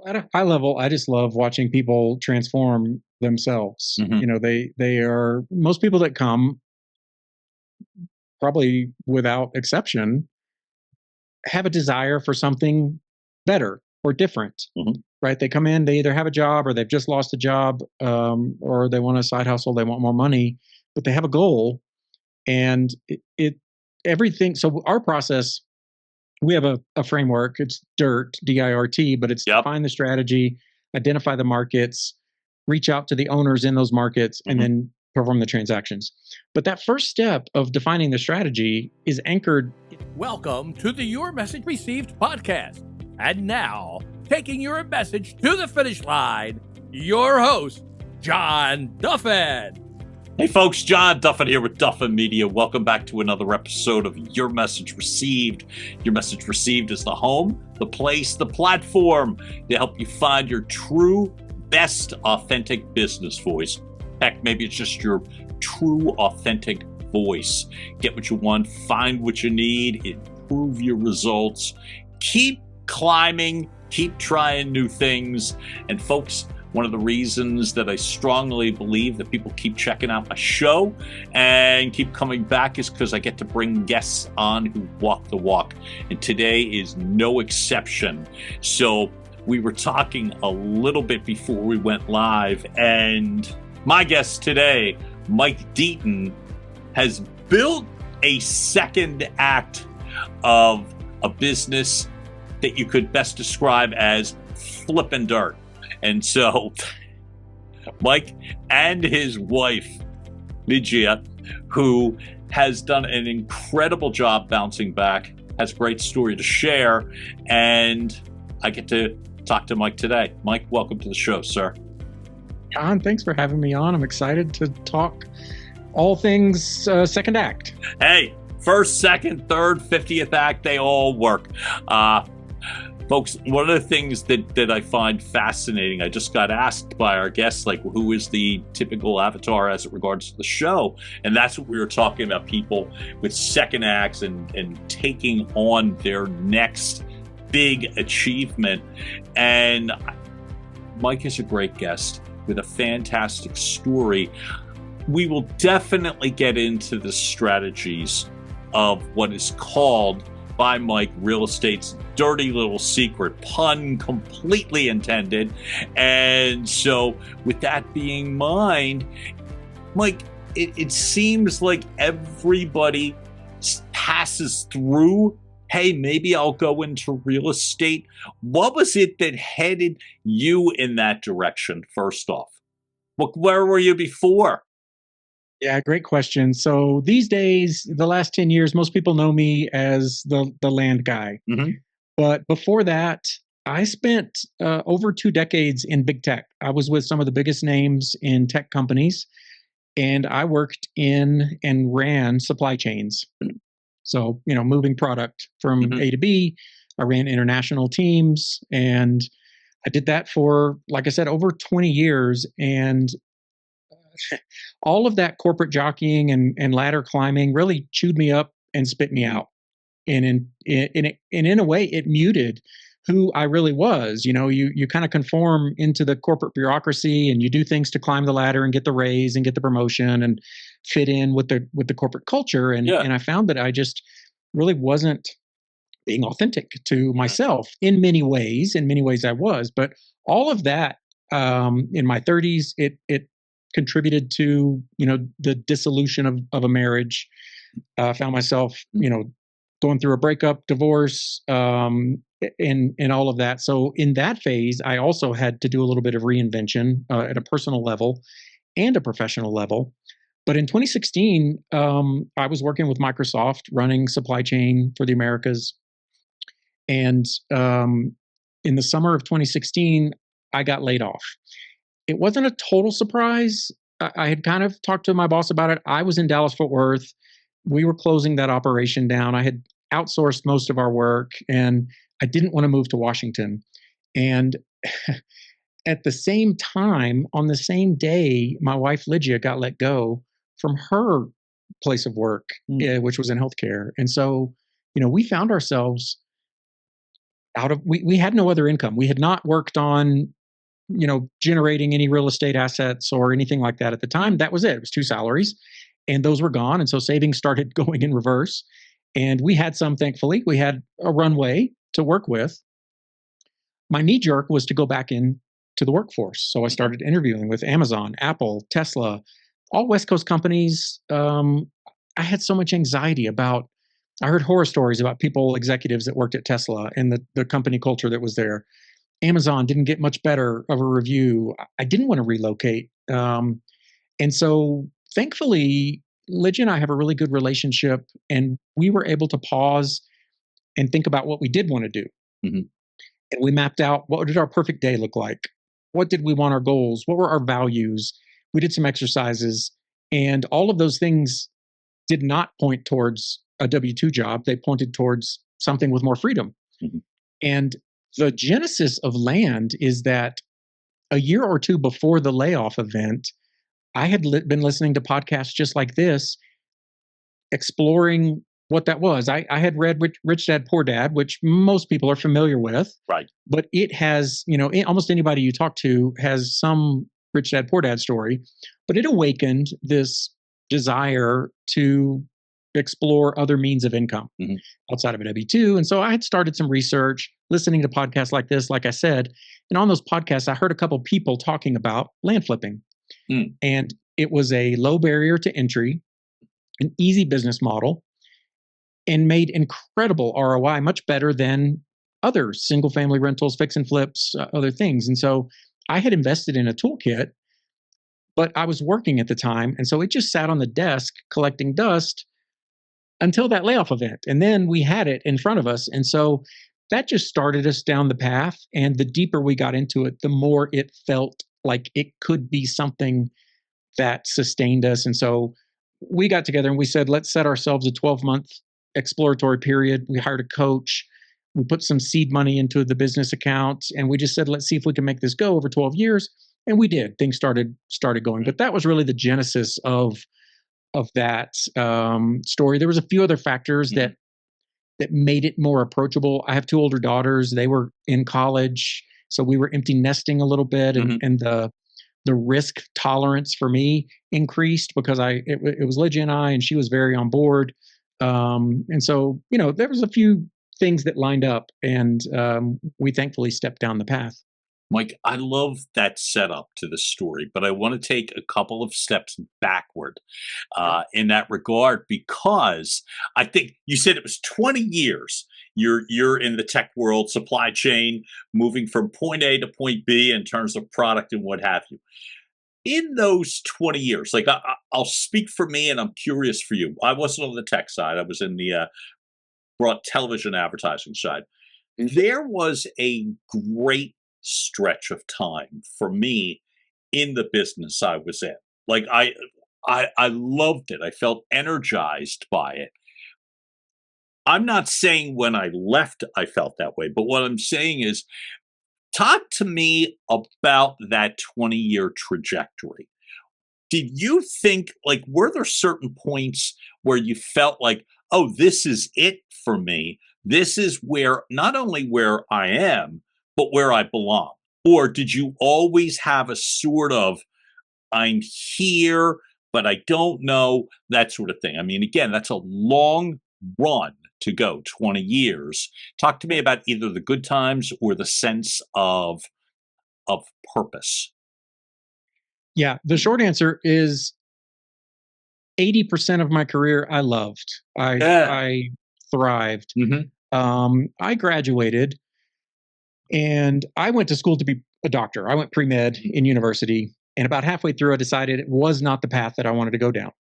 At a high level, I just love watching people transform themselves. Hmm. They are most people that come, probably without exception, have a desire for something better or different. Hmm. Right? They come in, they either have a job or they've just lost a job, or they want a side hustle, they want more money, but they have a goal, and it everything. So our process, we have a framework. It's DIRT, DIRT, but it's Yep. define the strategy, identify the markets, reach out to the owners in those markets, and Hmm. then perform the transactions. But that first step of defining the strategy is anchored. Welcome to the Your Message Received podcast. And now, taking your message to the finish line, your host, John Duffin. Hey folks, John Duffin here with Duffin Media. Welcome back to another episode of Your Message Received. Your Message Received is the home, the place, the platform to help you find your true, best, authentic business voice. Heck, maybe it's just your true, authentic voice. Get what you want, find what you need, improve your results, keep climbing, keep trying new things. And folks, one of the reasons that I strongly believe that people keep checking out my show and keep coming back is because I get to bring guests on who walk the walk. And today is no exception. So we were talking a little bit before we went live, and my guest today, Mike Deaton, has built a second act of a business that you could best describe as flippin' dirt. And so Mike and his wife, Ligia, who has done an incredible job bouncing back, has a great story to share, and I get to talk to Mike today. Mike, welcome to the show, sir. John, thanks for having me on. I'm excited to talk all things second act. Hey, first, second, third, 50th act, they all work. Folks, one of the things that I find fascinating, I just got asked by our guests, like, who is the typical avatar as it regards to the show? And that's what we were talking about, people with second acts and taking on their next big achievement. And Mike is a great guest with a fantastic story. We will definitely get into the strategies of what is called by Mike real estate's dirty little secret, pun completely intended. And so with that being in mind, Mike, it seems like everybody passes through, hey, maybe I'll go into real estate. What was it that headed you in that direction, first off? Where were you before? Yeah, great question. So these days, the last 10 years, most people know me as the land guy. Mm-hmm. But before that, I spent over 2 decades in big tech. I was with some of the biggest names in tech companies, and I worked in and ran supply chains. So, moving product from Mm-hmm. A to B. I ran international teams, and I did that for, like I said, over 20 years. And all of that corporate jockeying and ladder climbing really chewed me up and spit me out. And in a way, it muted who I really was. You kind of conform into the corporate bureaucracy, and you do things to climb the ladder and get the raise and get the promotion and fit in with the corporate culture. And Yeah. and I found that I just really wasn't being authentic to myself in many ways. In many ways, I was, but all of that, in my 30s, it contributed to the dissolution of a marriage. Found myself going through a breakup, divorce, and all of that. So in that phase, I also had to do a little bit of reinvention at a personal level and a professional level. But in 2016, I was working with Microsoft, running supply chain for the Americas. And in the summer of 2016, I got laid off. It wasn't a total surprise. I had kind of talked to my boss about it. I was in Dallas, Fort Worth. We were closing that operation down. I had outsourced most of our work, and I didn't want to move to Washington. And at the same time, on the same day, my wife Ligia got let go from her place of work, which was in healthcare. And so, we found ourselves we had no other income. We had not worked on, generating any real estate assets or anything like that at the time. That was it. It was 2 salaries, and those were gone. And so savings started going in reverse. And we had some, thankfully. We had a runway to work with. My knee jerk was to go back in to the workforce. So I started interviewing with Amazon, Apple, Tesla, all West Coast companies. I had so much anxiety I heard horror stories about executives that worked at Tesla and the company culture that was there. Amazon didn't get much better of a review. I didn't want to relocate. And so thankfully, Ligia and I have a really good relationship, and we were able to pause and think about what we did want to do. Mm-hmm. And we mapped out, what did our perfect day look like? What did we want our goals? What were our values? We did some exercises, and all of those things did not point towards a W-2 job. They pointed towards something with more freedom. Mm-hmm. And the genesis of Land is that a year or two before the layoff event, I had been listening to podcasts just like this, exploring what that was. I had read Rich Dad, Poor Dad, which most people are familiar with. Right. But it has, almost anybody you talk to has some Rich Dad, Poor Dad story. But it awakened this desire to explore other means of income outside of a W-2. And so I had started some research, listening to podcasts like this, like I said. And on those podcasts, I heard a couple people talking about land flipping. And it was a low barrier to entry, an easy business model, and made incredible ROI, much better than other single family rentals, fix and flips, other things. And so I had invested in a toolkit, but I was working at the time. And so it just sat on the desk collecting dust until that layoff event. And then we had it in front of us. And so that just started us down the path. And the deeper we got into it, the more it felt like it could be something that sustained us. And so we got together and we said, let's set ourselves a 12-month exploratory period. We hired a coach. We put some seed money into the business account, and we just said, let's see if we can make this go over 12 years. And we did. Things started going. But that was really the genesis of that story. There was a few other factors that made it more approachable. I have 2 older daughters. They were in college, so we were empty nesting a little bit, and the risk tolerance for me increased because it was Ligia and I, and she was very on board. And so, there was a few things that lined up, and we thankfully stepped down the path. Mike, I love that setup to the story, but I want to take a couple of steps backward in that regard, because I think you said it was 20 years. You're in the tech world, supply chain, moving from point A to point B in terms of product and what have you. In those 20 years, like I'll speak for me, and I'm curious for you. I wasn't on the tech side. I was in the broad television advertising side. There was a great stretch of time for me in the business I was in. Like I loved it. I felt energized by it. I'm not saying when I left I felt that way, but what I'm saying is, talk to me about that 20-year trajectory. Did you think, like, were there certain points where you felt like, oh, this is it for me? This is where, not only where I am, but where I belong? Or did you always have a sort of, I'm here, but I don't know, that sort of thing? I mean, again, that's a long run to go, 20 years. Talk to me about either the good times or the sense of purpose. Yeah, the short answer is 80% of my career I loved. I thrived. I graduated, and I went to school to be a doctor. I went pre-med in university, and about halfway through, I decided it was not the path that I wanted to go down.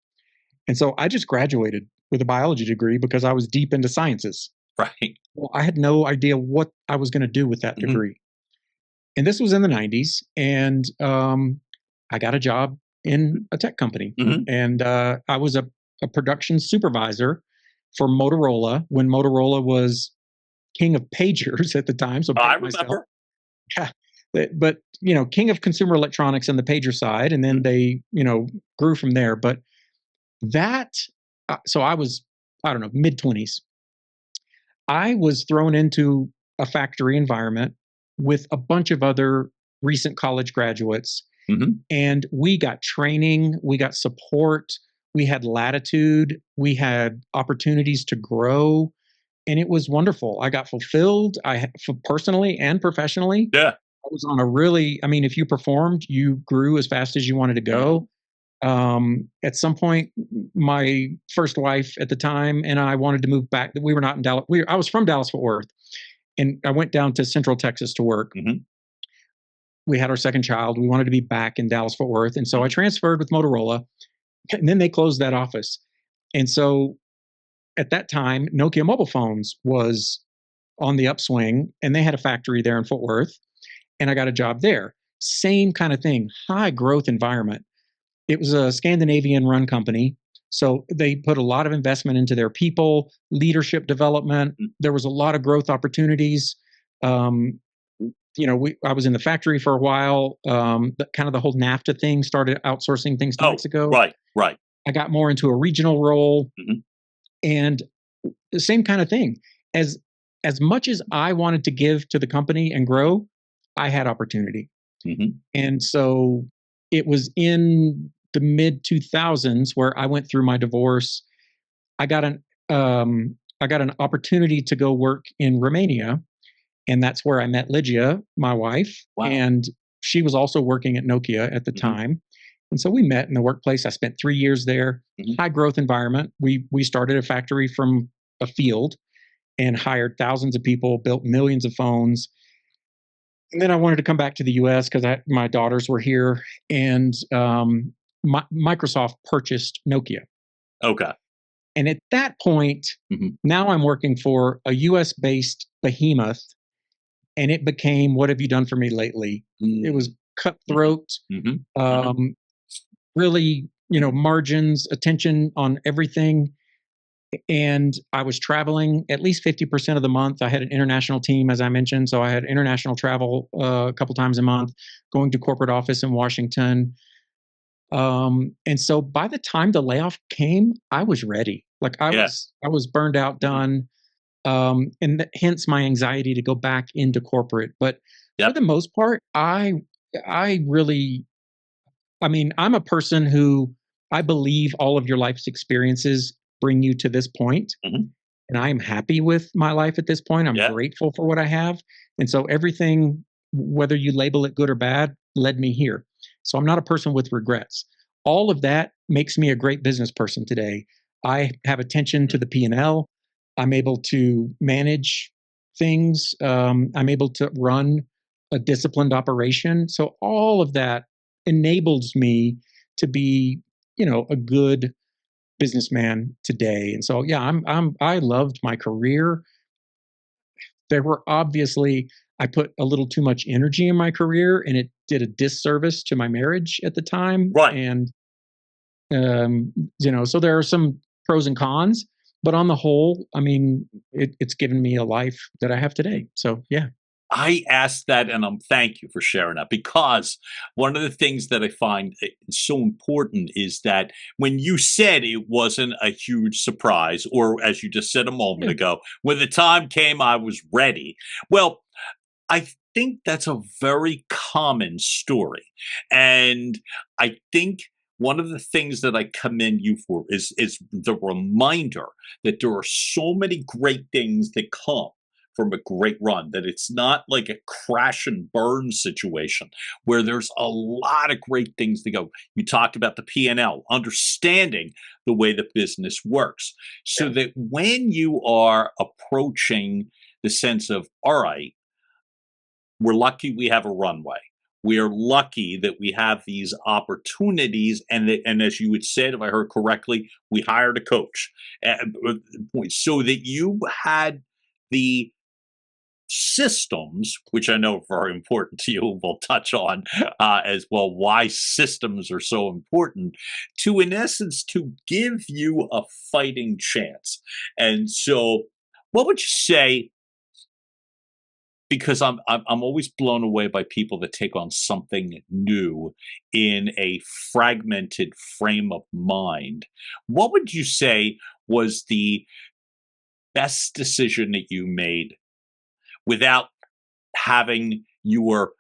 And so I just graduated with a biology degree because I was deep into sciences. Right. Well, I had no idea what I was going to do with that degree. And this was in the 90s, and I got a job in a tech company. And I was a production supervisor for Motorola when Motorola was king of pagers at the time. So I remember. Yeah, but king of consumer electronics on the pager side, and then they grew from there. But that, so I was, I don't know, mid-20s. I was thrown into a factory environment with a bunch of other recent college graduates. And we got training, we got support, we had latitude, we had opportunities to grow, and it was wonderful. I got fulfilled, personally and professionally. Yeah. I was on a really, I mean, if you performed, you grew as fast as you wanted to go. At some point, my first wife at the time and I wanted to move back. We were not in Dallas. I was from Dallas-Fort Worth, and I went down to Central Texas to work. We had our second child. We wanted to be back in Dallas-Fort Worth. And so I transferred with Motorola, and then they closed that office. And so at that time, Nokia mobile phones was on the upswing, and they had a factory there in Fort Worth, and I got a job there. Same kind of thing, high growth environment. It was a Scandinavian run company. So they put a lot of investment into their people, leadership development. There was a lot of growth opportunities. I was in the factory for a while. The whole NAFTA thing started outsourcing things to Mexico. Right. I got more into a regional role, and the same kind of thing. As much as I wanted to give to the company and grow, I had opportunity. And so it was in the mid 2000s where I went through my divorce. I got an opportunity to go work in Romania. And that's where I met Ligia, my wife. Wow. And she was also working at Nokia at the time. And so we met in the workplace. I spent 3 years there, high growth environment. We started a factory from a field and hired thousands of people, built millions of phones. And then I wanted to come back to the US because my daughters were here. And Microsoft purchased Nokia. Okay. And at that point, now I'm working for a US-based behemoth. And it became, what have you done for me lately? It was cutthroat, really, margins, attention on everything. And I was traveling at least 50% of the month. I had an international team, as I mentioned. So I had international travel a couple times a month, going to corporate office in Washington. And so by the time the layoff came, I was ready. I was burned out, done. Hence my anxiety to go back into corporate. But for the most part, I'm a person who I believe all of your life's experiences bring you to this point. And I'm happy with my life at this point. I'm grateful for what I have. And so everything, whether you label it good or bad, led me here. So I'm not a person with regrets. All of that makes me a great business person today. I have attention to the P&L. I'm able to manage things. I'm able to run a disciplined operation. So all of that enables me to be, a good businessman today. And so, I loved my career. There were obviously, I put a little too much energy in my career, and it did a disservice to my marriage at the time. Right. And, so there are some pros and cons. But on the whole, it's given me a life that I have today. So, yeah. I asked that, and thank you for sharing that, because one of the things that I find so important is that when you said it wasn't a huge surprise, or as you just said a moment ago, when the time came, I was ready. Well, I think that's a very common story. And I think one of the things that I commend you for is the reminder that there are so many great things that come from a great run, that it's not like a crash and burn situation where there's a lot of great things to go. You talked about the P&L, understanding the way the business works, so that when you are approaching the sense of, all right, we're lucky we have a runway. We are lucky that we have these opportunities, and as you had said, if I heard correctly, we hired a coach, so that you had the systems, which I know are very important to you. We'll touch on as well why systems are so important to, in essence, to give you a fighting chance. And so, what would you say? Because I'm always blown away by people that take on something new in a fragmented frame of mind. What would you say was the best decision that you made without having your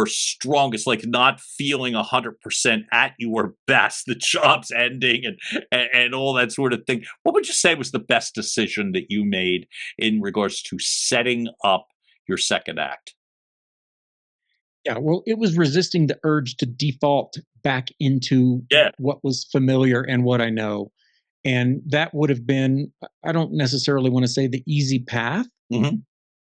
strongest, like not feeling 100% at your best, the job's ending and all that sort of thing. What would you say was the best decision that you made in regards to setting up your second act? Yeah, well, it was resisting the urge to default back into Yeah. what was familiar and what I know. And that would have been, I don't necessarily want to say the easy path, Hmm.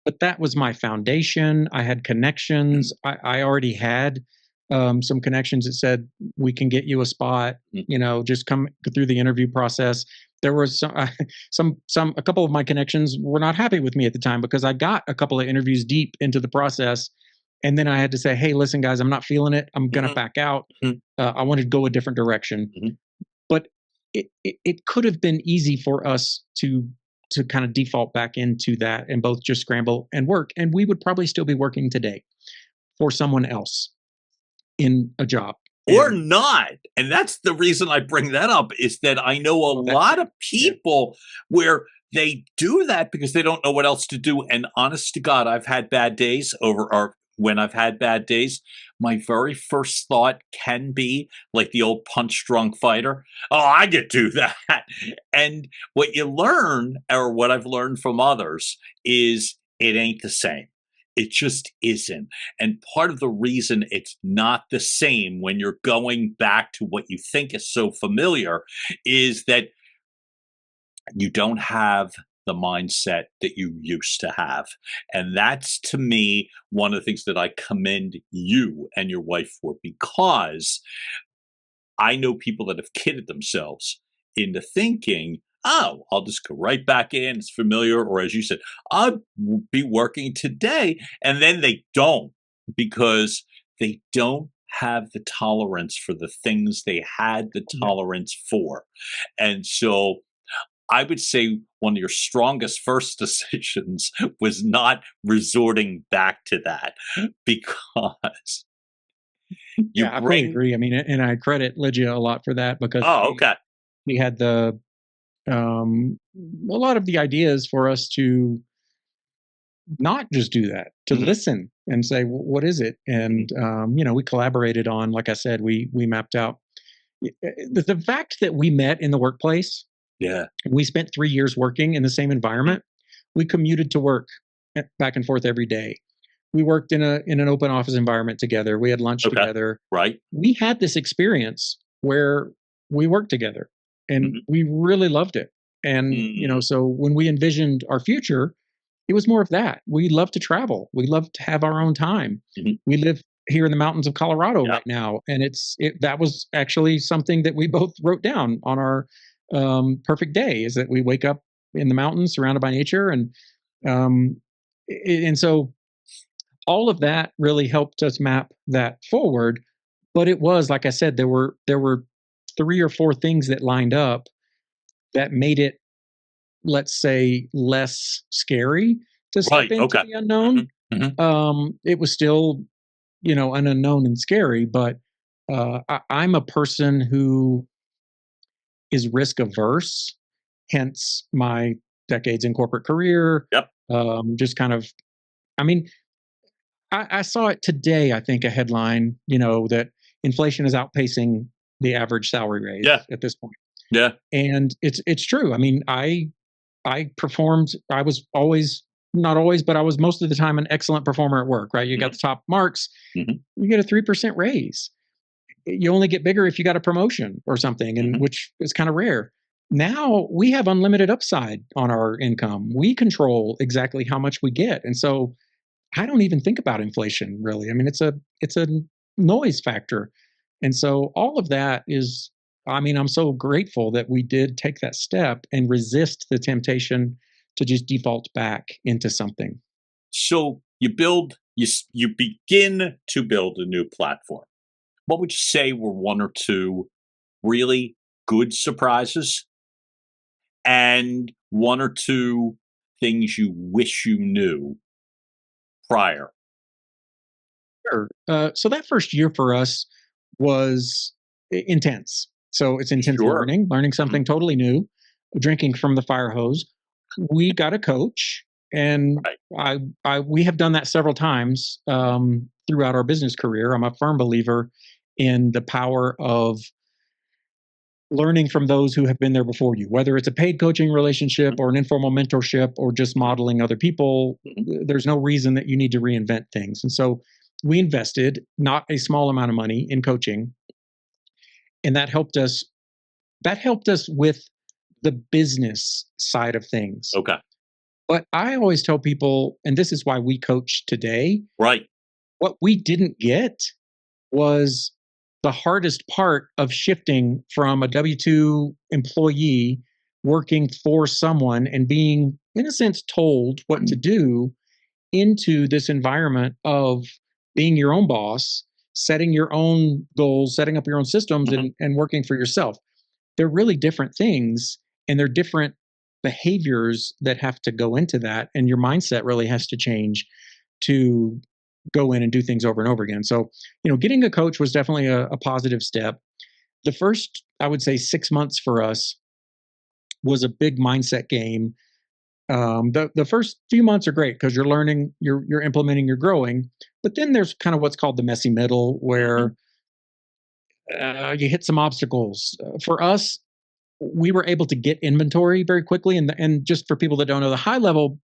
but that was my foundation. I had connections. I already had some connections that said, we can get you a spot, just come through the interview process. There was a couple of my connections were not happy with me at the time because I got a couple of interviews deep into the process. And then I had to say, hey, listen, guys, I'm not feeling it. I'm going to Hmm. back out. Hmm. I wanted to go a different direction. Hmm. But it could have been easy for us to kind of default back into that and both just scramble and work. And we would probably still be working today for someone else in a job. Or And not. And that's the reason I bring that up, is that I know a well, that lot too. of people where they do that because they don't know what else to do. And honest to God, I've had bad days or when I've had bad days, my very first thought can be like the old punch drunk fighter. Oh, I could do that. And what you learn, or what I've learned from others, is it ain't the same. It just isn't. And part of the reason it's not the same when you're going back to what you think is so familiar is that you don't have the mindset that you used to have. And that's, to me, one of the things that I commend you and your wife for, because I know people that have kidded themselves into thinking, oh, I'll just go right back in. It's familiar. Or as you said, I'll be working today. And then they don't, because they don't have the tolerance for the things they had the Yeah. tolerance for. And so I would say one of your strongest first decisions was not resorting back to that, because you Yeah, I fully bring. agree. I mean, and I credit Ligia a lot for that because Oh, okay. she had um, a lot of the ideas for us to not just do that, to Mhm. listen and say, What is it?" And we collaborated on, like I said, we mapped out the fact that we met in the workplace. Yeah. We spent 3 years working in the same environment. We commuted to work back and forth every day. We worked in an open office environment together. We had lunch Okay. together. Right. We had this experience where we worked together and Mhm. we really loved it. And Mm. so when we envisioned our future, it was more of that. We love to travel. We love to have our own time. Mhm. We live here in the mountains of Colorado Yeah. right now, and that was actually something that we both wrote down on our perfect day. Is that we wake up in the mountains, surrounded by nature, um, and so all of that really helped us map that forward. But it was, like I said, there were 3 or 4 things that lined up that made it, let's say, less scary to step Right. into Okay. the unknown. Mhm. Mhm. It was still, an unknown and scary, but I'm a person who is risk averse, hence my decades in corporate career. Yep. Just kind of, I mean, I saw it today, I think, a headline, that inflation is outpacing the average salary raise Yeah. at this point. Yeah. And it's true. I mean, I performed. I was always, not always, but I was most of the time an excellent performer at work, right? You got Mhm. the top marks, Mhm. you get a 3% raise. You only get bigger if you got a promotion or something, and Mhm. which is kind of rare. Now we have unlimited upside on our income. We control exactly how much we get. And so I don't even think about inflation really. I mean, it's a noise factor. And so all of that is, I mean, I'm so grateful that we did take that step and resist the temptation to just default back into something. So you begin to build a new platform. What would you say were one or two really good surprises, and one or two things you wish you knew prior? Sure. So that first year for us was intense. So it's intense Sure. learning Mhm. something totally new, drinking from the fire hose. We got a coach. And Right. we have done that several times throughout our business career. I'm a firm believer in the power of learning from those who have been there before you, whether it's a paid coaching relationship or an informal mentorship or just modeling other people. There's no reason that you need to reinvent things. And so we invested not a small amount of money in coaching, and that helped us. That helped us with the business side of things. Okay. But I always tell people, and this is why we coach today, Right. what we didn't get was the hardest part of shifting from a W 2 employee working for someone and being, in a sense, told what to do into this environment of being your own boss, setting your own goals, setting up your own systems, and working for yourself. They're really different things, and they're different behaviors that have to go into that. And your mindset really has to change to go in and do things over and over again. So, getting a coach was definitely a positive step. The first, I would say, 6 months for us was a big mindset game. The first few months are great because you're learning, you're implementing, you're growing. But then there's kind of what's called the messy middle, where you hit some obstacles. For us, we were able to get inventory very quickly, and just for people that don't know, the high level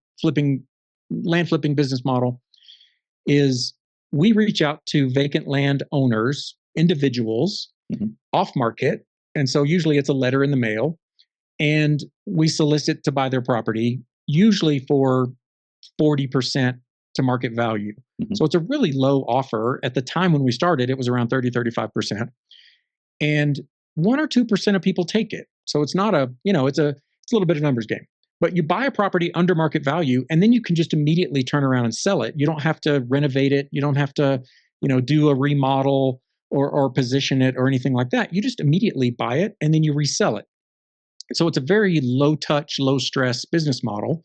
land flipping business model is we reach out to vacant land owners, individuals, off market. And so usually it's a letter in the mail, and we solicit to buy their property, usually for 40% to market value. So it's a really low offer. At the time when we started, it was around 35%. And 1 or 2% of people take it. So it's not it's a little bit of numbers game. But you buy a property under market value, and then you can just immediately turn around and sell it. You don't have to renovate it. You don't have to, do a remodel or position it or anything like that. You just immediately buy it and then you resell it. So it's a very low touch, low stress business model.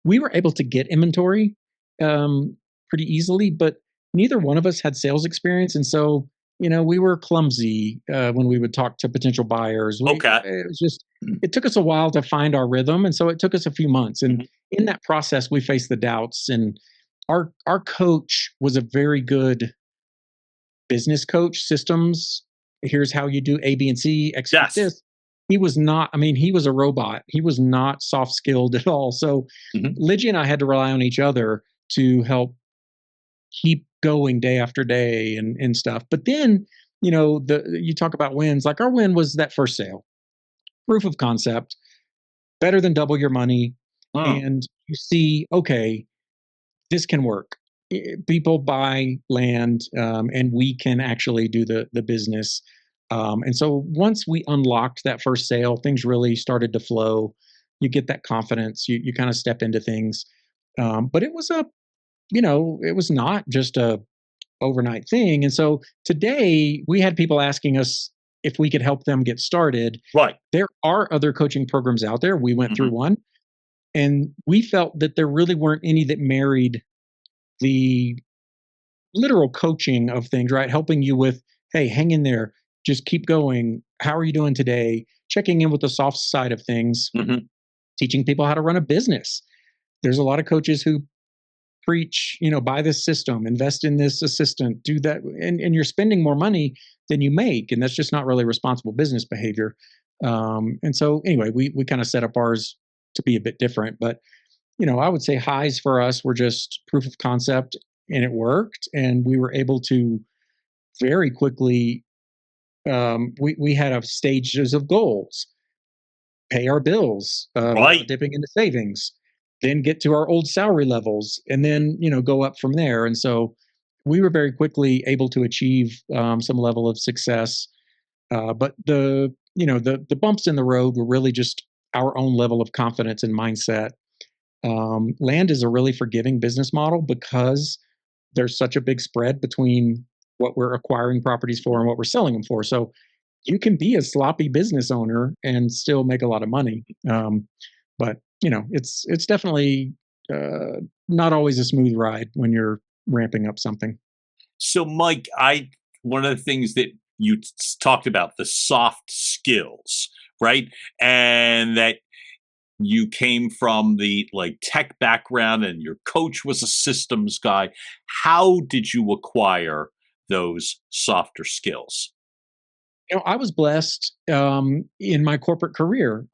We were able to get inventory pretty easily, but neither one of us had sales experience. And so, we were clumsy when we would talk to potential buyers. It took us a while to find our rhythm. And so it took us a few months. And in that process, we faced the doubts. And our coach was a very good business coach. Systems, here's how you do A, B, and C, execute this. He was not, he was a robot. He was not soft skilled at all. So Ligia and I had to rely on each other to help keep going day after day and stuff. But then, you talk about wins, like our win was that first sale, proof of concept, better than double your money. And you see, okay, this can work. People buy land, and we can actually do the business. And so once we unlocked that first sale, things really started to flow. You get that confidence, you kind of step into things. But it was it was not just a overnight thing. And so today we had people asking us if we could help them get started. Right. There are other coaching programs out there. We went through one, and we felt that there really weren't any that married the literal coaching of things, right? Helping you with, hey, hang in there, just keep going. How are you doing today? Checking in with the soft side of things, teaching people how to run a business. There's a lot of coaches who preach, buy this system, invest in this assistant, do that. And you're spending more money than you make. And that's just not really responsible business behavior. And so anyway, we kind of set up ours to be a bit different. But, I would say highs for us were just proof of concept, and it worked. And we were able to very quickly, we had stages of goals, pay our bills, dipping into savings, then get to our old salary levels, and then go up from there. And so we were very quickly able to achieve some level of success. But the bumps in the road were really just our own level of confidence and mindset. Land is a really forgiving business model because there's such a big spread between what we're acquiring properties for and what we're selling them for. So you can be a sloppy business owner and still make a lot of money. But it's definitely not always a smooth ride when you're ramping up something. So, Mike, one of the things that you talked about, the soft skills, right? And that you came from the like tech background and your coach was a systems guy. How did you acquire those softer skills? I was blessed in my corporate career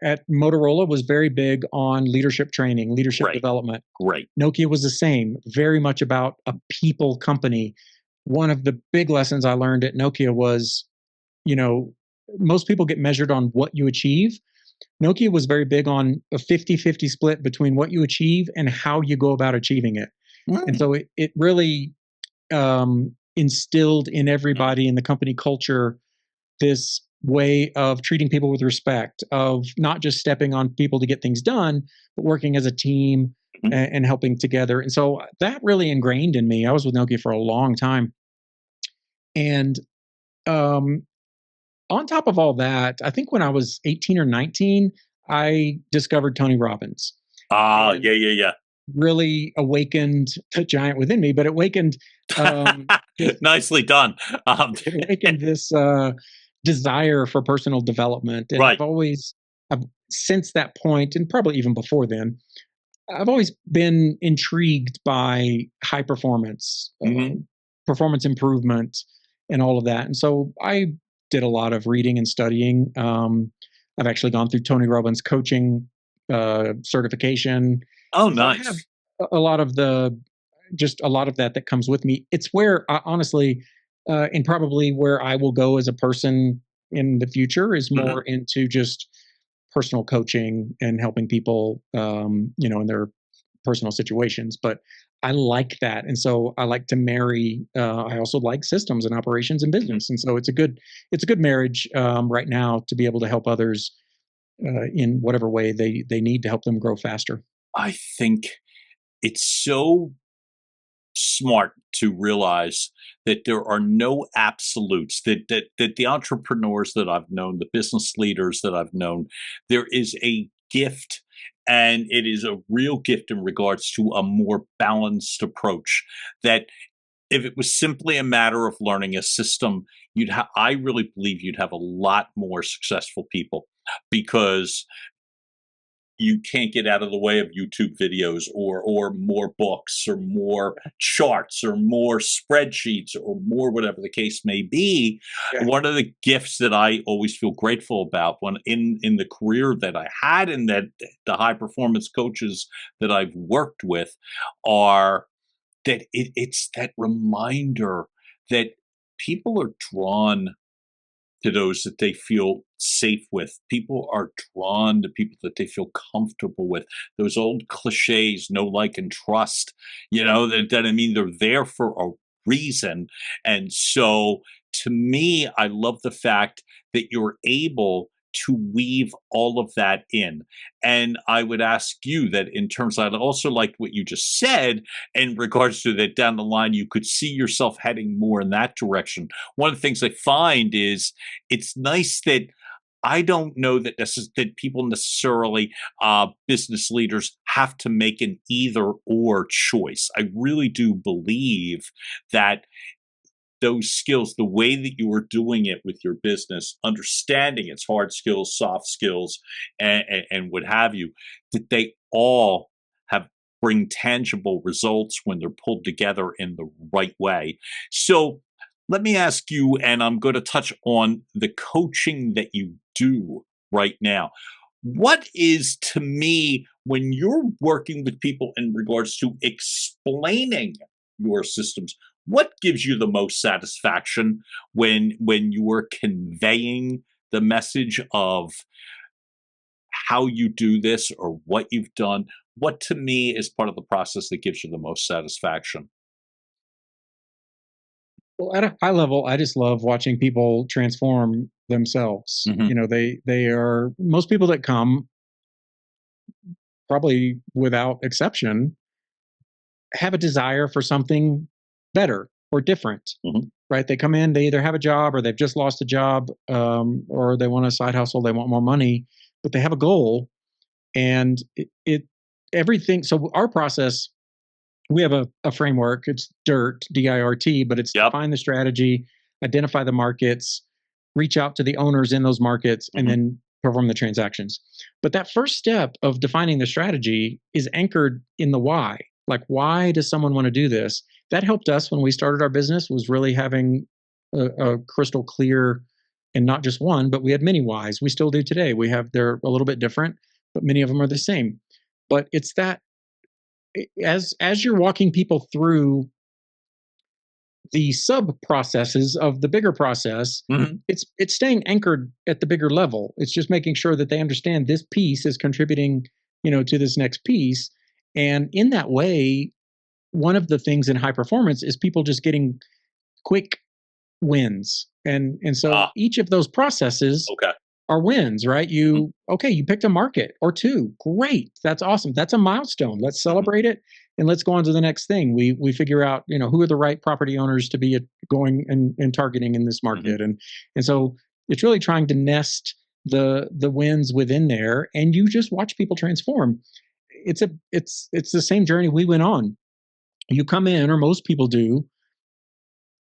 at Motorola was very big on leadership training, leadership Great, development. great. Nokia was the same, very much about a people company. One of the big lessons I learned at Nokia was, you know, most people get measured on what you achieve. Nokia was very big on a 50-50 split between what you achieve and how you go about achieving it. And Mm, so it really instilled in everybody in the company culture this way of treating people with respect, of not just stepping on people to get things done, but working as a team mhm. and helping together. And so that really ingrained in me. I was with Nokia for a long time. And um, on top of all that, I think when I was 18 or 19, I discovered Tony Robbins Ah, and yeah, yeah, really awakened the giant within me, but it awakened yeah. this Nicely done. it awakened this desire for personal development. And Right. I've, since that point, and probably even before then, I've always been intrigued by high performance, Hmm. performance improvement, and all of that. And so I did a lot of reading and studying. I've actually gone through Tony Robbins coaching certification. Oh, And so I have nice. a lot of just a lot of that comes with me. It's where honestly, and probably where I will go as a person in the future is Hmm. more into just personal coaching and helping people, in their personal situations. But I like that, and so I like to marry. I also like systems and operations and Hmm. business, and so it's a good marriage right now to be able to help others in whatever way they need to help them grow faster. I think it's so smart to realize that there are no absolutes, that the entrepreneurs that I've known, the business leaders that I've known, there is a gift, and it is a real gift in regards to a more balanced approach. That if it was simply a matter of learning a system, I really believe you'd have a lot more successful people, because you can't get out of the way of YouTube videos, or more books, or more charts, or more spreadsheets, or more whatever the case may be. Yeah. One of the gifts that I always feel grateful about when in the career that I had, and that the high performance coaches that I've worked with, are that it's that reminder that people are drawn to those that they feel safe with. People are drawn to people that they feel comfortable with. Those old cliches, know, like, and trust, that I mean, they're there for a reason. And so to me, I love the fact that you're able to weave all of that in. And I would ask you that, in terms, I'd also like what you just said in regards to that, down the line, you could see yourself heading more in that direction. One of the things I find is it's nice that I don't know that that people necessarily, business leaders, have to make an either or choice. I really do believe that those skills, the way that you are doing it with your business, understanding its hard skills, soft skills, and what have you, that they all have bring tangible results when they're pulled together in the right way. So let me ask you, and I'm going to touch on the coaching that you do right now. What is, to me, when you're working with people in regards to explaining your systems, what gives you the most satisfaction when you are conveying the message of how you do this or what you've done? What, to me, is part of the process that gives you the most satisfaction? Well, at a high level, I just love watching people transform themselves. Hmm. They are most people that come, probably without exception, have a desire for something better or different. Hmm. Right? They come in, they either have a job or they've just lost a job, or they want a side hustle, they want more money, but they have a goal, and it everything. So our process, we have a framework. It's DIRT, DIRT, but it's Yep. define the strategy, identify the markets, reach out to the owners in those markets, and Hmm. then perform the transactions. But that first step of defining the strategy is anchored in the why. Like, why does someone want to do this? That helped us when we started our business, was really having a crystal clear, and not just one, but we had many whys. We still do today. They're a little bit different, but many of them are the same. But it's that as you're walking people through the sub processes of the bigger process, it's staying anchored at the bigger level. It's just making sure that they understand this piece is contributing, to this next piece. And in that way, one of the things in high performance is people just getting quick wins. And so each of those processes are wins, right? You picked a market or two. Great. That's awesome. That's a milestone. Let's celebrate it and let's go on to the next thing. We figure out, who are the right property owners to be going and targeting in this market. And so it's really trying to nest the wins within there, and you just watch people transform. It's the same journey we went on. You come in, or most people do,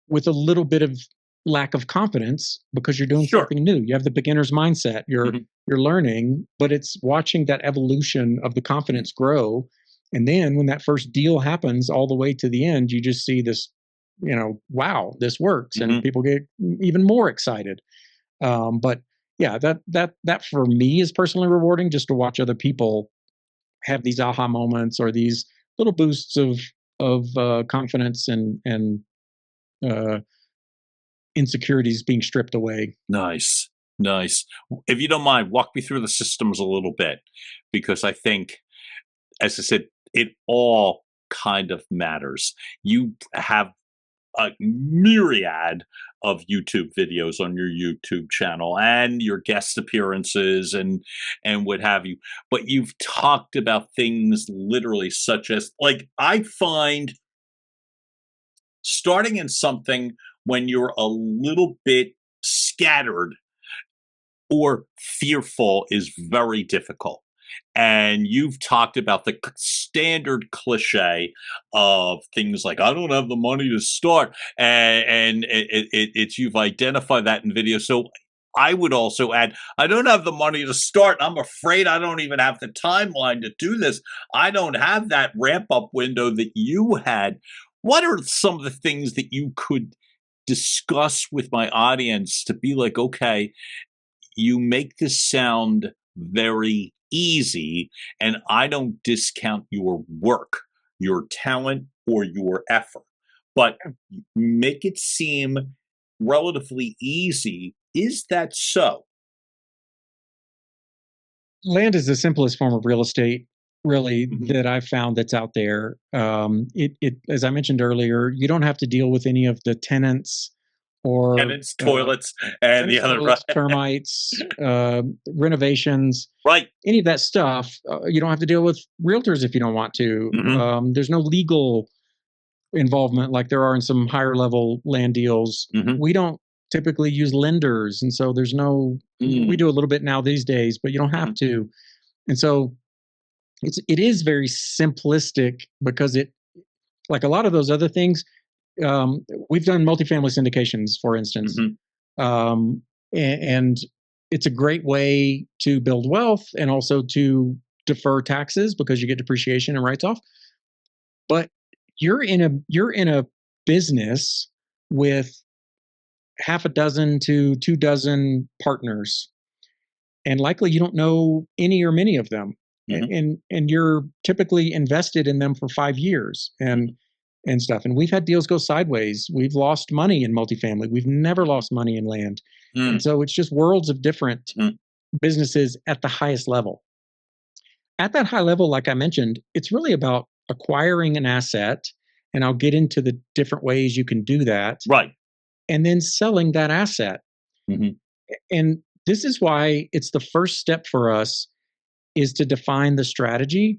with a little bit of lack of confidence because you're doing something new. You have the beginner's mindset. You're learning, but it's watching that evolution of the confidence grow. And then when that first deal happens all the way to the end, you just see this, wow, this works, and people get even more excited. But yeah, that for me is personally rewarding, just to watch other people have these aha moments or these little boosts of confidence and insecurities being stripped away. Nice. If you don't mind, walk me through the systems a little bit, because I think, as I said, it all kind of matters. You have a myriad of YouTube videos on your YouTube channel and your guest appearances and what have you. But you've talked about things literally such as, like, I find starting in something when you're a little bit scattered or fearful is very difficult. And you've talked about the standard cliche of things like, I don't have the money to start. And it's you've identified that in video. So I would also add, I don't have the money to start. I'm afraid I don't even have the timeline to do this. I don't have that ramp up window that you had. What are some of the things that you could discuss with my audience to be like, okay, you make this sound very easy, and I don't discount your work, your talent, or your effort, but make it seem relatively easy. Is that so? Land is the simplest form of real estate, really, that I've found that's out there. It as I mentioned earlier, you don't have to deal with any of the tenants or toilets, and the other termites, renovations, right? Any of that stuff. You don't have to deal with realtors if you don't want to. There's no legal involvement like there are in some higher level land deals. We don't typically use lenders, and so there's no. We do a little bit now these days, but you don't have to. And so it is very simplistic, because it, like a lot of those other things, we've done multifamily syndications, for instance, and it's a great way to build wealth and also to defer taxes because you get depreciation and writes off. But you're in a business with half a dozen to 24 partners, and likely you don't know any or many of them. And you're typically invested in them for 5 years and stuff. And we've had deals go sideways. We've lost money in multifamily. We've never lost money in land. And so it's just worlds of different businesses at the highest level. At that high level, like I mentioned, it's really about acquiring an asset, and I'll get into the different ways you can do that. Right. And then selling that asset. And this is why it's the first step for us, is to define the strategy,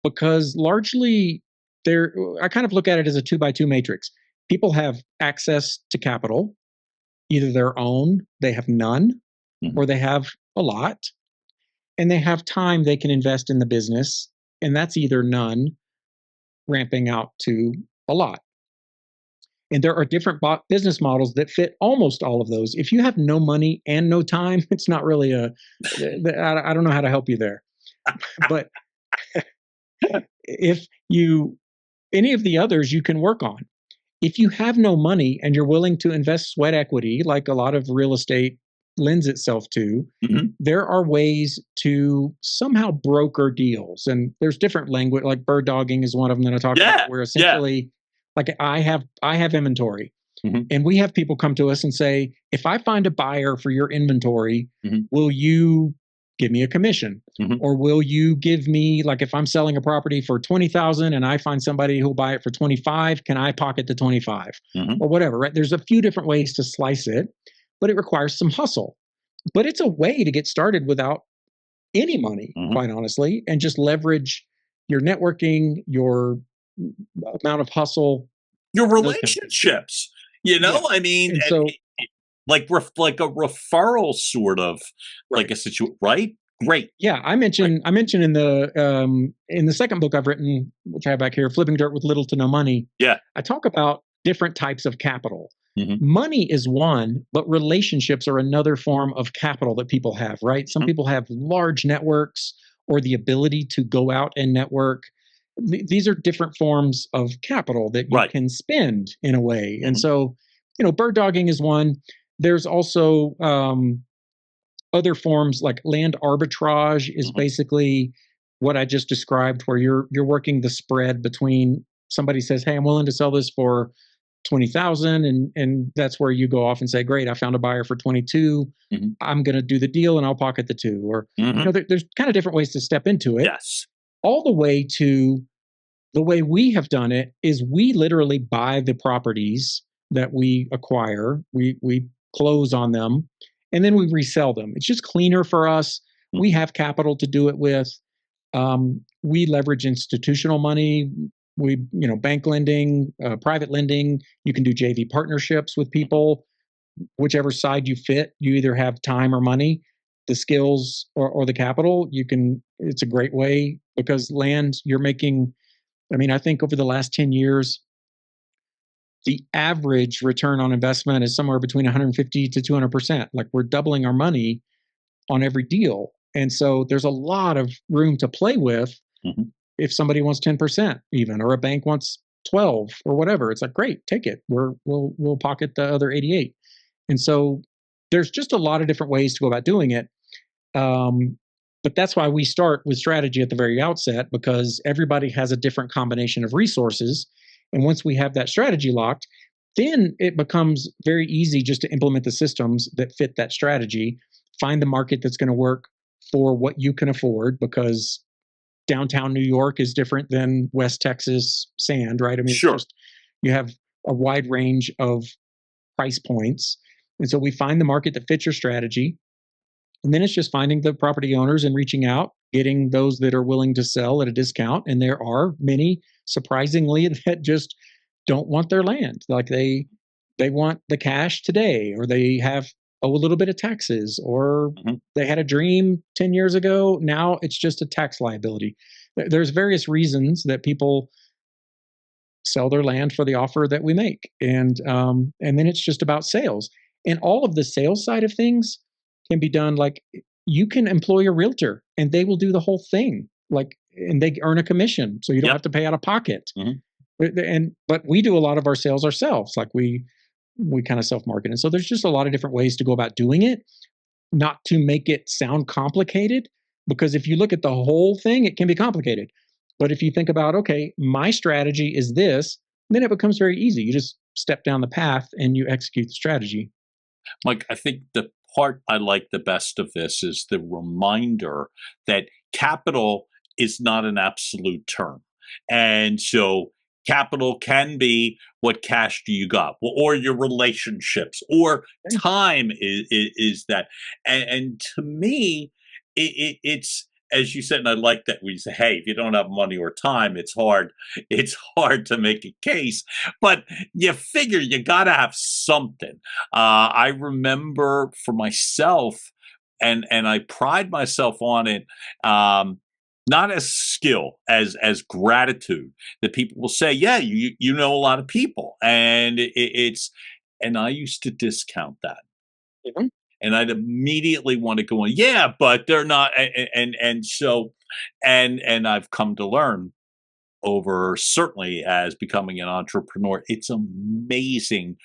because largely I kind of look at it as a 2x2 matrix. People have access to capital, either their own, they have none, or they have a lot, and they have time they can invest in the business, and that's either none ramping out to a lot. And there are different business models that fit almost all of those. If you have no money and no time, it's not really I don't know how to help you there. But if you, any of the others you can work on. If you have no money and you're willing to invest sweat equity, like a lot of real estate lends itself to, there are ways to somehow broker deals. And there's different language, like bird dogging is one of them that I talked about, where essentially, like I have inventory, and we have people come to us and say, if I find a buyer for your inventory, will you give me a commission? Or will you give me, like, if I'm selling a property for 20,000 and I find somebody who'll buy it for 25, can I pocket the 25 or whatever, right? There's a few different ways to slice it, but it requires some hustle. But it's a way to get started without any money, quite honestly, and just leverage your networking, your amount of hustle, your relationships, I mean, and so, like a referral sort of, like a situation, right? Great. Yeah, I mentioned in the second book I've written, which I have back here, Flipping Dirt with Little to No Money. Yeah, I talk about different types of capital. Money is one, but relationships are another form of capital that people have, right? Some people have large networks or the ability to go out and network. These are different forms of capital that you can spend in a way. And so, bird dogging is one. There's also other forms, like land arbitrage is basically what I just described, where you're working the spread between, somebody says, hey, I'm willing to sell this for 20,000, and that's where you go off and say, great, I found a buyer for 22. I'm going to do the deal and I'll pocket the 2. Or there's kind of different ways to step into it. Yes. All the way to the way we have done it is we literally buy the properties that we acquire. We close on them, and then we resell them. It's just cleaner for us. We have capital to do it with. We leverage institutional money. We, bank lending, private lending. You can do JV partnerships with people. Whichever side you fit, you either have time or money, the skills or the capital. It's a great way, because land, you're making, I think over the last 10 years, the average return on investment is somewhere between 150 to 200%. Like, we're doubling our money on every deal. And so there's a lot of room to play with. If somebody wants 10% even, or a bank wants 12 or whatever, it's like, great, take it. We'll pocket the other 88. And so there's just a lot of different ways to go about doing it. But that's why we start with strategy at the very outset, because everybody has a different combination of resources. And once we have that strategy locked, then it becomes very easy just to implement the systems that fit that strategy, find the market that's going to work for what you can afford, because downtown New York is different than West Texas sand, right? Sure. You have a wide range of price points. And so we find the market that fits your strategy. And then it's just finding the property owners and reaching out, getting those that are willing to sell at a discount. And there are many, surprisingly, that just don't want their land. Like, they want the cash today, or they owe a little bit of taxes, or they had a dream 10 years ago. Now it's just a tax liability. There's various reasons that people sell their land for the offer that we make. And then it's just about sales. And all of the sales side of things can be done, like, you can employ a realtor and they will do the whole thing, like, and they earn a commission, so you don't have to pay out of pocket. But we do a lot of our sales ourselves. Like, we kind of self-market. And so there's just a lot of different ways to go about doing it, not to make it sound complicated, because if you look at the whole thing, it can be complicated. But if you think about, okay, my strategy is this, then it becomes very easy. You just step down the path and you execute the strategy. Mike, I think the part I like the best of this is the reminder that capital is not an absolute term. And so capital can be, what cash do you got, or your relationships, or time is that. And to me, it's, as you said, and I like that we say, hey, if you don't have money or time, it's hard to make a case, but you figure you got to have something. I remember for myself, and I pride myself on it, not as skill, as gratitude, that people will say, yeah, you know a lot of people, and it's, and I used to discount that. Mhm. And I'd immediately want to go on, yeah, but they're not, and so, and I've come to learn over, certainly as becoming an entrepreneur, it's amazing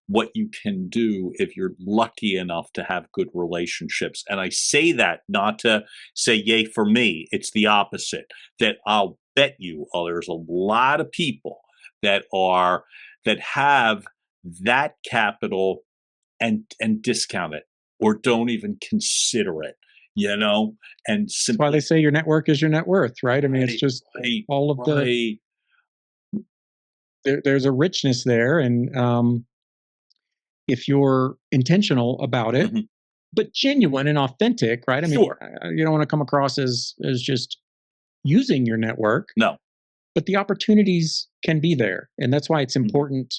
what you can do if you're lucky enough to have good relationships. And I say that not to say yay for me, it's the opposite. That I'll bet you, there's a lot of people that are, that have that capital and discount it, or don't even consider it, and That's why they simply, say your network is your net worth, right? I mean, it's right, just right, all of right. there's a richness there. And if you're intentional about it, Mhm. but genuine and authentic, right? I mean, Sure. you don't want to come across as just using your network, No. but the opportunities can be there. And that's why it's Mhm. important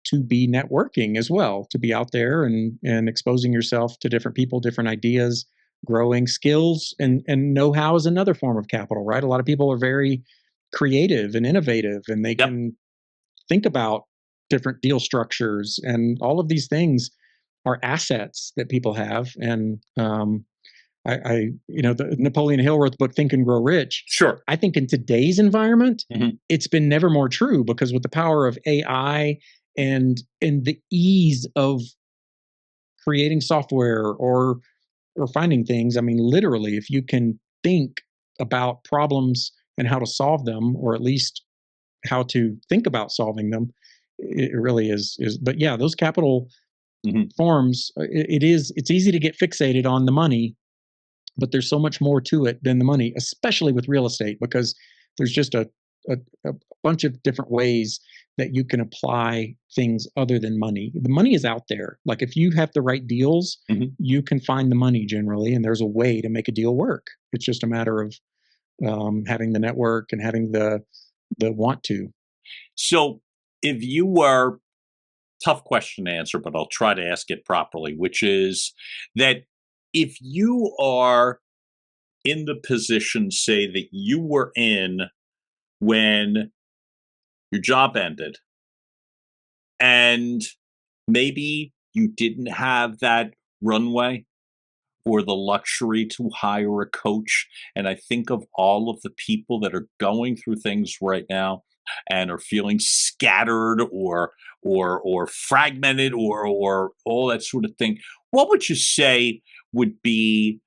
to be networking as well, to be out there and exposing yourself to different people, different ideas, growing skills, and know-how is another form of capital, right? A lot of people are very creative and innovative, and they Yep. can think about different deal structures, and all of these things are assets that people have. And the Napoleon Hill wrote the book Think and Grow Rich. Sure. I think in today's environment, Mhm. it's been never more true, because with the power of AI and the ease of creating software or finding things, I mean, literally, if you can think about problems and how to solve them, or at least how to think about solving them, it really is. But yeah, those capital Mhm. forms, it's easy to get fixated on the money, but there's so much more to it than the money, especially with real estate, because there's just a, a bunch of different ways that you can apply things other than money. The money is out there. Like, if you have the right deals, Mhm. you can find the money generally, and there's a way to make a deal work. It's just a matter of having the network and having the want to. So, if you were, tough question to answer, but I'll try to ask it properly, which is that if you are in the position, say, that you were in when your job ended, and maybe you didn't have that runway or the luxury to hire a coach. And I think of all of the people that are going through things right now and are feeling scattered, or fragmented, or all that sort of thing. What would you say would be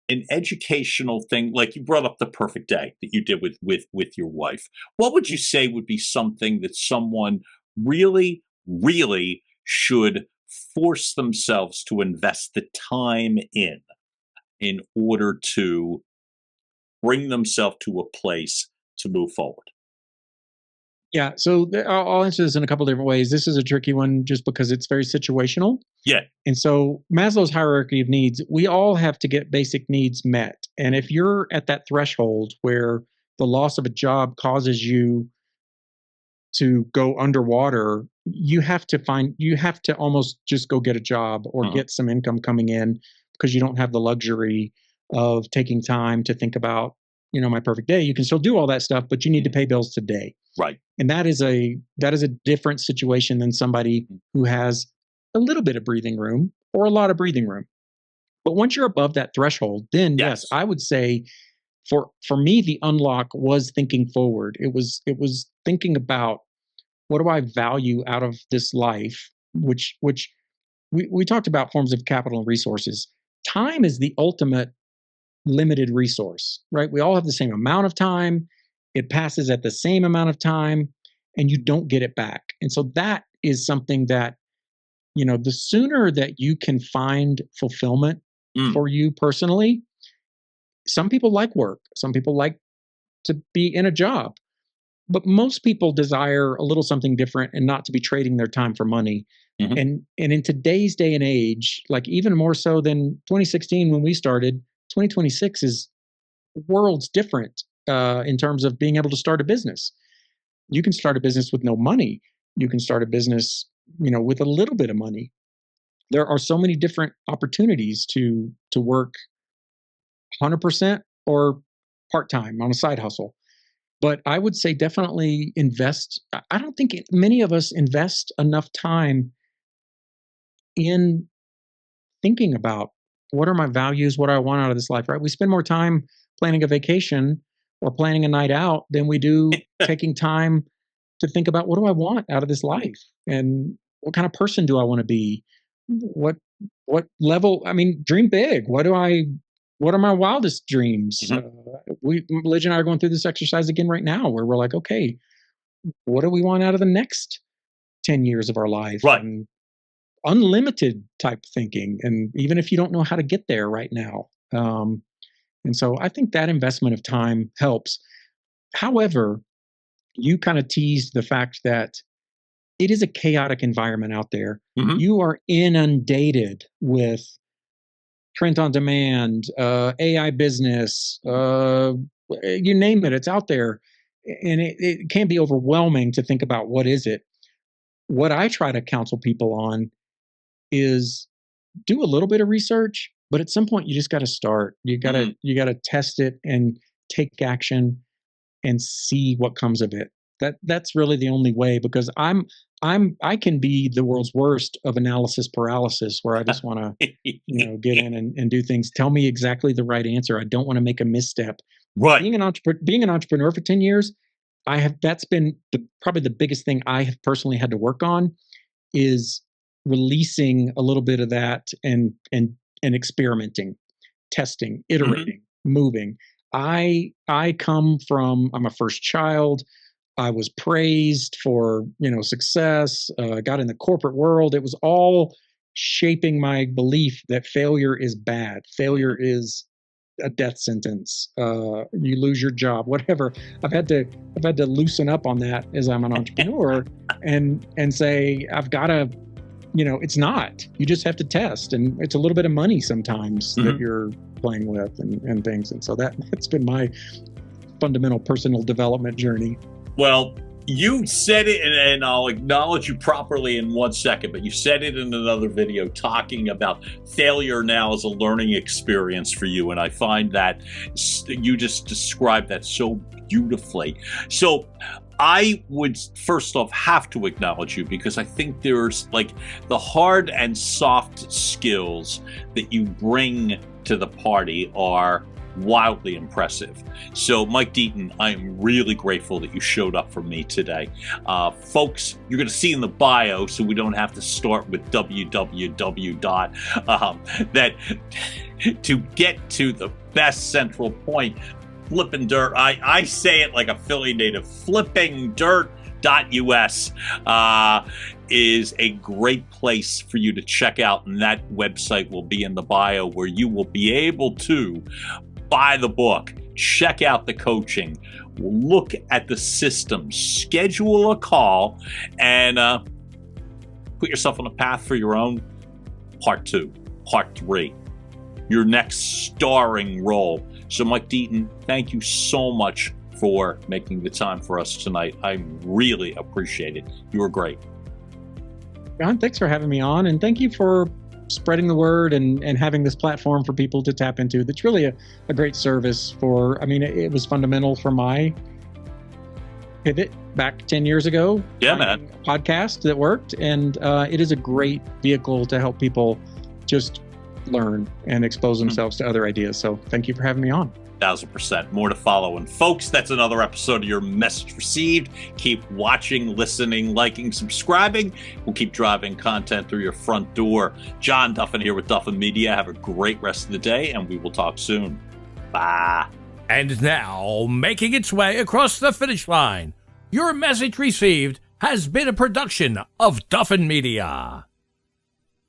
an educational thing? Like, you brought up the perfect day that you did with your wife. What would you say would be something that someone really, really should force themselves to invest the time in order to bring themselves to a place to move forward? Yeah, so I'll answer this in a couple different ways. This is a tricky one just because it's very situational. Yeah. And so, Maslow's hierarchy of needs, we all have to get basic needs met. And if you're at that threshold where the loss of a job causes you to go underwater, you have to almost just go get a job or Uh-huh. get some income coming in, because you don't have the luxury of taking time to think about, my perfect day. You can still do all that stuff, but you need to pay bills today. Right. And that is a different situation than somebody who has a little bit of breathing room or a lot of breathing room. But once you're above that threshold, then yes, Yes. I would say for me, the unlock was thinking forward. It was thinking about, what do I value out of this life? Which we talked about forms of capital and resources. Time is the ultimate limited resource, right? We all have the same amount of time. It passes at the same amount of time, and you don't get it back. And so that is something that, the sooner that you can find fulfillment Mm. for you personally, some people like work, some people like to be in a job, but most people desire a little something different and not to be trading their time for money. Mhm. And in today's day and age, like, even more so than 2016 when we started, 2026 is worlds different in terms of being able to start a business. You can start a business with no money. You can start a business, with a little bit of money. There are so many different opportunities to work 100% or part-time on a side hustle. But I would say definitely invest. I don't think many of us invest enough time in thinking about what are my values, what do I want out of this life, right? We spend more time planning a vacation or planning a night out than we do taking time to think about what do I want out of this life and what kind of person do I want to be? What level? I mean, dream big. What are my wildest dreams? Ligia and I are going through this exercise again right now where we're like, okay, what do we want out of the next 10 years of our life? Right. And unlimited type thinking. And even if you don't know how to get there right now. And so I think that investment of time helps. However, you kind of teased the fact that it is a chaotic environment out there. You are inundated with print on demand, AI business, you name it, it's out there. And it can be overwhelming to think about what is it. What I try to counsel people on is do a little bit of research, but at some point you just got to start. You got to test it and take action and see what comes of it. That's really the only way, because I can be the world's worst of analysis paralysis, where I just want to get in and do things. Tell me exactly the right answer. I don't want to make a misstep. Right. Being an entrepreneur for 10 years, that's been probably the biggest thing I have personally had to work on, is releasing a little bit of that and experimenting, testing, iterating, moving. I'm a first child. I was praised for, success, got in the corporate world. It was all shaping my belief that failure is bad. Failure is a death sentence. You lose your job, whatever. I've had to loosen up on that as I'm an entrepreneur and say, I've got to, it's not. You just have to test. And it's a little bit of money sometimes that you're playing with and things. And so that's been my fundamental personal development journey. Well, you said it, and I'll acknowledge you properly in 1 second, but you said it in another video talking about failure now as a learning experience for you. And I find that you just described that so beautifully. So I would first off have to acknowledge you, because I think there's like the hard and soft skills that you bring to the party are wildly impressive. So Mike Deaton, I am really grateful that you showed up for me today. Folks, you're going to see in the bio, so we don't have to start with www. That to get to the best central point, Flipping Dirt, I say it like a Philly native, flippingdirt.us is a great place for you to check out, and that website will be in the bio, where you will be able to buy the book, check out the coaching, look at the system, schedule a call, and put yourself on a path for your own part 2, part 3, your next starring role. So Mike Deaton, thank you so much for making the time for us tonight. I really appreciate it. You were great. John, thanks for having me on, and thank you for spreading the word and having this platform for people to tap into. That's really a great service it was fundamental for my pivot back 10 years ago. Yeah, man. A podcast that worked, and it is a great vehicle to help people just learn and expose themselves to other ideas. So thank you for having me on. 1000%. More to follow. And folks, that's another episode of Your Message Received. Keep watching, listening, liking, subscribing. We'll keep driving content through your front door. John Duffin here with Duffin Media. Have a great rest of the day, and we will talk soon. Bye. And now, making its way across the finish line, Your Message Received has been a production of Duffin Media.